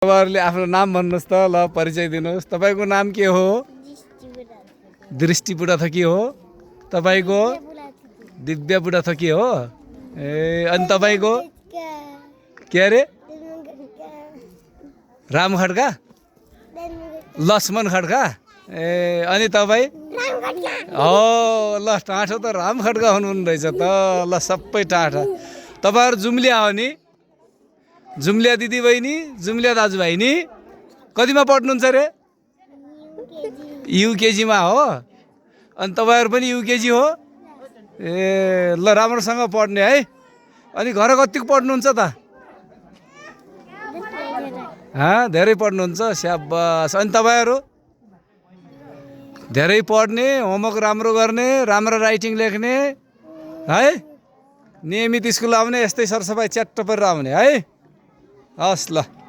तपाईँहरूले आफ्नो नाम भन्नुहोस् त ल परिचय दिनुहोस् तपाईँको नाम के हो दृष्टि बुढाथोकी हो तपाईँको दिव्य बुढाथोकी हो ए अनि तपाईँको के अरे राम खड्का लक्ष्मण खड्का ए अनि तपाईँ हो ल टाँठो त राम खड्का हुनुहुन्न रहेछ त ल सबै टाँठा तपाईँहरू जुम्लिया हो नि जुम्लिया दिदी बहिनी जुम्लिया दाजुभाइ नि कतिमा पढ्नुहुन्छ रे युकेजीमा हो अनि तपाईँहरू पनि युकेजी हो ए ल राम्रोसँग पढ्ने है अनि घर कतिको पढ्नुहुन्छ त धेरै पढ्नुहुन्छ स्याबास अनि तपाईँहरू धेरै पढ्ने होमवर्क राम्रो गर्ने राम्रो राइटिङ लेख्ने है नियमित स्कुल आउने यस्तै सरसफाइ च्याट्ट परेर आउने है हस् ल